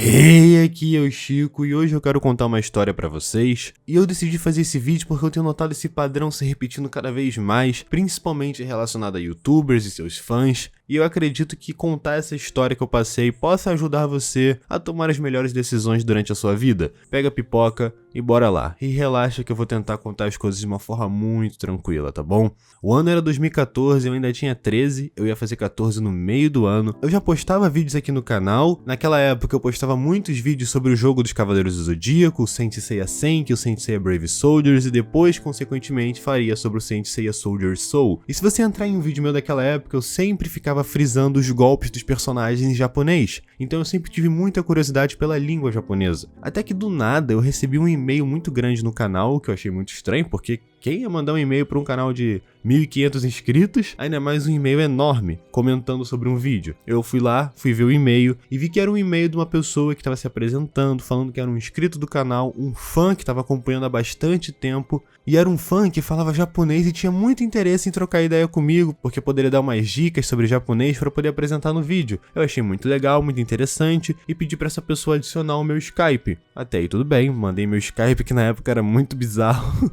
Hey, aqui é o Chico e hoje eu quero contar uma história pra vocês. E eu decidi fazer esse vídeo porque eu tenho notado esse padrão se repetindo cada vez mais, principalmente relacionado a youtubers e seus fãs. E eu acredito que contar essa história que eu passei possa ajudar você a tomar as melhores decisões durante a sua vida. Pega a pipoca e bora lá. E relaxa que eu vou tentar contar as coisas de uma forma muito tranquila, tá bom? O ano era 2014, eu ainda tinha 13, eu ia fazer 14 no meio do ano. Eu já postava vídeos aqui no canal. Naquela época eu postava muitos vídeos sobre o jogo dos Cavaleiros do Zodíaco, o Saint Seiya Senki, o Saint Seiya Brave Soldiers e depois, consequentemente, faria sobre o Saint Seiya Soldier Soul. E se você entrar em um vídeo meu daquela época, eu sempre ficava frisando os golpes dos personagens em japonês, então eu sempre tive muita curiosidade pela língua japonesa. Até que do nada eu recebi um e-mail muito grande no canal, que eu achei muito estranho, porque quem ia mandar um e-mail para um canal de 1.500 inscritos, ainda mais um e-mail enorme, comentando sobre um vídeo. Eu fui lá, fui ver o e-mail e vi que era um e-mail de uma pessoa que estava se apresentando, falando que era um inscrito do canal, um fã que estava acompanhando há bastante tempo, e era um fã que falava japonês e tinha muito interesse em trocar ideia comigo, porque poderia dar umas dicas sobre japonês para poder apresentar no vídeo. Eu achei muito legal, muito interessante e pedi para essa pessoa adicionar o meu Skype. Até aí tudo bem, mandei meu Skype que na época era muito bizarro.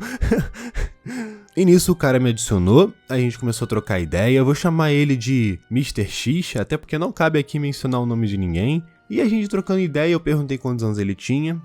E nisso o cara me adicionou, a gente começou a trocar ideia, eu vou chamar ele de Mr. X, até porque não cabe aqui mencionar o nome de ninguém. E a gente trocando ideia, eu perguntei quantos anos ele tinha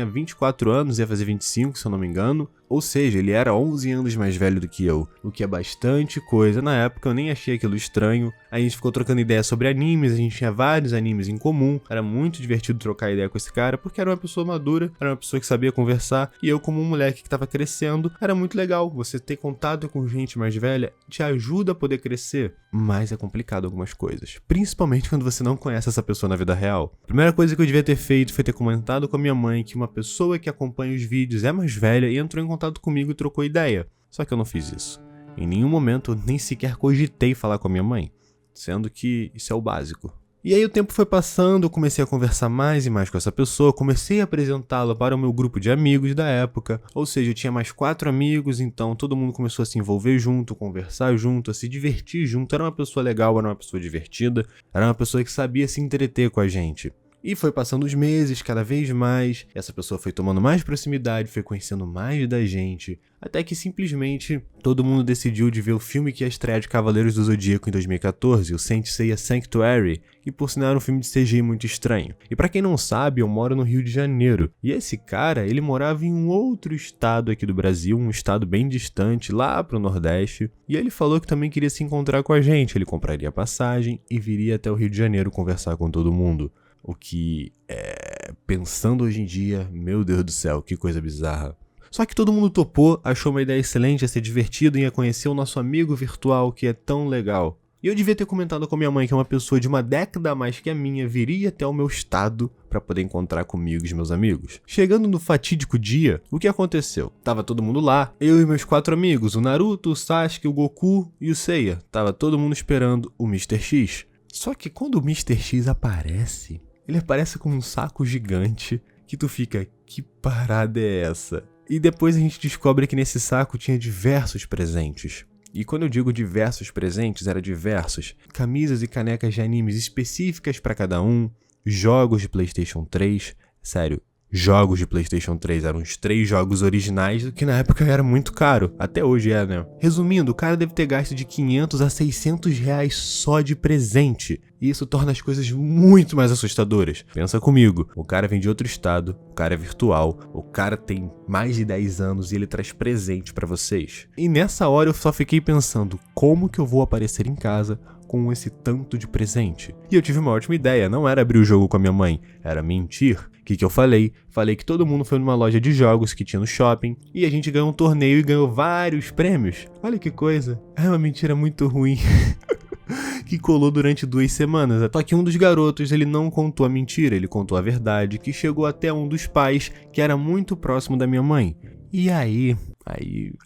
24 anos, ia fazer 25 se eu não me engano. Ou seja, ele era 11 anos mais velho do que eu, o que é bastante coisa. Na época eu nem achei aquilo estranho. A gente ficou trocando ideia sobre animes, a gente tinha vários animes em comum. Era muito divertido trocar ideia com esse cara, porque era uma pessoa madura, era uma pessoa que sabia conversar. E eu, como um moleque que estava crescendo, era muito legal. Você ter contato com gente mais velha te ajuda a poder crescer. Mas é complicado algumas coisas, principalmente quando você não conhece essa pessoa na vida real. A primeira coisa que eu devia ter feito foi ter comentado com a minha mãe que uma pessoa que acompanha os vídeos é mais velha e entrou em contato comigo e trocou ideia. Só que eu não fiz isso. Em nenhum momento eu nem sequer cogitei falar com a minha mãe, sendo que isso é o básico. E aí o tempo foi passando, eu comecei a conversar mais e mais com essa pessoa, comecei a apresentá-la para o meu grupo de amigos da época, ou seja, eu tinha mais 4 amigos, então todo mundo começou a se envolver junto, conversar junto, a se divertir junto, era uma pessoa legal, era uma pessoa divertida, era uma pessoa que sabia se entreter com a gente. E foi passando os meses, cada vez mais, essa pessoa foi tomando mais proximidade, foi conhecendo mais da gente, até que simplesmente todo mundo decidiu de ver o filme que ia estrear de Cavaleiros do Zodíaco em 2014, o Saint Seiya Sanctuary, que por sinal era um filme de CGI muito estranho. E pra quem não sabe, eu moro no Rio de Janeiro, e esse cara, ele morava em um outro estado aqui do Brasil, um estado bem distante, lá pro Nordeste, e ele falou que também queria se encontrar com a gente, ele compraria passagem e viria até o Rio de Janeiro conversar com todo mundo. O que, pensando hoje em dia, meu Deus do céu, que coisa bizarra. Só que todo mundo topou, achou uma ideia excelente, ia ser divertido e ia conhecer o nosso amigo virtual que é tão legal. E eu devia ter comentado com minha mãe que uma pessoa de uma década a mais que a minha viria até o meu estado para poder encontrar comigo e meus amigos. Chegando no fatídico dia, o que aconteceu? Tava todo mundo lá, eu e meus 4 amigos, o Naruto, o Sasuke, o Goku e o Seiya. Tava todo mundo esperando o Mr. X. Só que quando o Mr. X aparece, ele aparece com um saco gigante que tu fica, que parada é essa? E depois a gente descobre que nesse saco tinha diversos presentes. E quando eu digo diversos presentes, era diversos. Camisas e canecas de animes específicas para cada um, jogos de PlayStation 3, sério, jogos de PlayStation 3, eram os 3 jogos originais, o que na época era muito caro, até hoje é, né? Resumindo, o cara deve ter gasto de 500 a 600 reais só de presente, e isso torna as coisas muito mais assustadoras. Pensa comigo, o cara vem de outro estado, o cara é virtual, o cara tem mais de 10 anos e ele traz presente pra vocês. E nessa hora eu só fiquei pensando, como que eu vou aparecer em casa com esse tanto de presente? E eu tive uma ótima ideia, não era abrir o jogo com a minha mãe, era mentir. O que eu falei? Falei que todo mundo foi numa loja de jogos que tinha no shopping e a gente ganhou um torneio e ganhou vários prêmios. Olha que coisa, é uma mentira muito ruim. Que colou durante 2 semanas. Só que um dos garotos, ele não contou a mentira, ele contou a verdade, que chegou até um dos pais, que era muito próximo da minha mãe. E aí,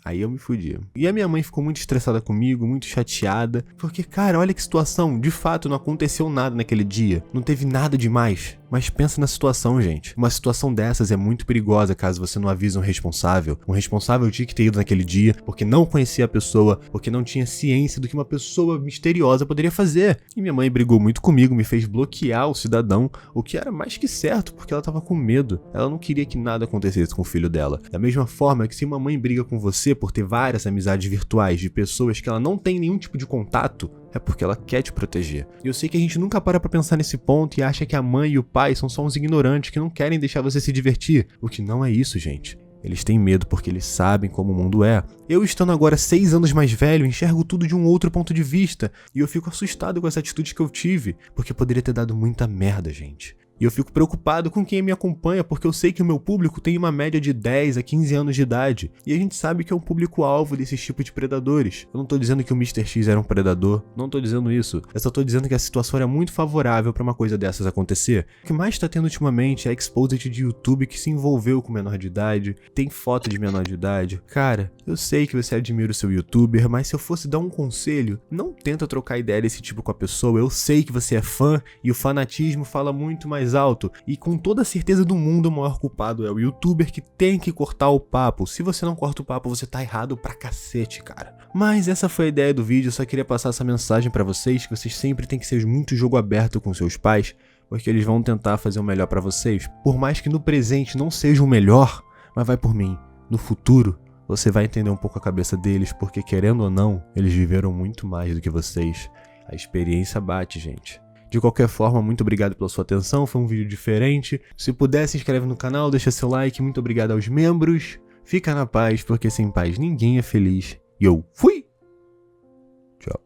Aí eu me fudi. E a minha mãe ficou muito estressada comigo, muito chateada, porque, cara, olha que situação, de fato não aconteceu nada naquele dia, não teve nada demais. Mas pensa na situação, gente. Uma situação dessas é muito perigosa caso você não avise um responsável. Um responsável tinha que ter ido naquele dia, porque não conhecia a pessoa, porque não tinha ciência do que uma pessoa misteriosa poderia fazer. E minha mãe brigou muito comigo, me fez bloquear o cidadão, o que era mais que certo, porque ela tava com medo. Ela não queria que nada acontecesse com o filho dela. Da mesma forma que se uma mãe briga com você por ter várias amizades virtuais de pessoas que ela não tem nenhum tipo de contato, é porque ela quer te proteger. E eu sei que a gente nunca para pra pensar nesse ponto e acha que a mãe e o pai são só uns ignorantes que não querem deixar você se divertir. O que não é isso, gente. Eles têm medo porque eles sabem como o mundo é. Eu, estando agora 6 anos mais velho, enxergo tudo de um outro ponto de vista. E eu fico assustado com essa atitude que eu tive, porque poderia ter dado muita merda, gente. E eu fico preocupado com quem me acompanha, porque eu sei que o meu público tem uma média de 10 a 15 anos de idade. E a gente sabe que é um público-alvo desses tipos de predadores. Eu não tô dizendo que o Mr. X era um predador, não tô dizendo isso. Eu só tô dizendo que a situação era muito favorável pra uma coisa dessas acontecer. O que mais tá tendo ultimamente é exposed de YouTube que se envolveu com menor de idade, tem foto de menor de idade. Cara, eu sei que você admira o seu YouTuber, mas se eu fosse dar um conselho, não tenta trocar ideia desse tipo com a pessoa. Eu sei que você é fã e o fanatismo fala muito mais alto, e com toda a certeza do mundo o maior culpado é o youtuber que tem que cortar o papo. Se você não corta o papo, você tá errado pra cacete, cara. Mas essa foi a ideia do vídeo, eu só queria passar essa mensagem pra vocês, que vocês sempre tem que ser muito jogo aberto com seus pais, porque eles vão tentar fazer o melhor pra vocês. Por mais que no presente não seja o melhor, mas vai por mim, no futuro você vai entender um pouco a cabeça deles, porque querendo ou não, eles viveram muito mais do que vocês. A experiência bate, gente. De qualquer forma, muito obrigado pela sua atenção, foi um vídeo diferente. Se puder, se inscreve no canal, deixa seu like, muito obrigado aos membros. Fica na paz, porque sem paz ninguém é feliz. E eu fui!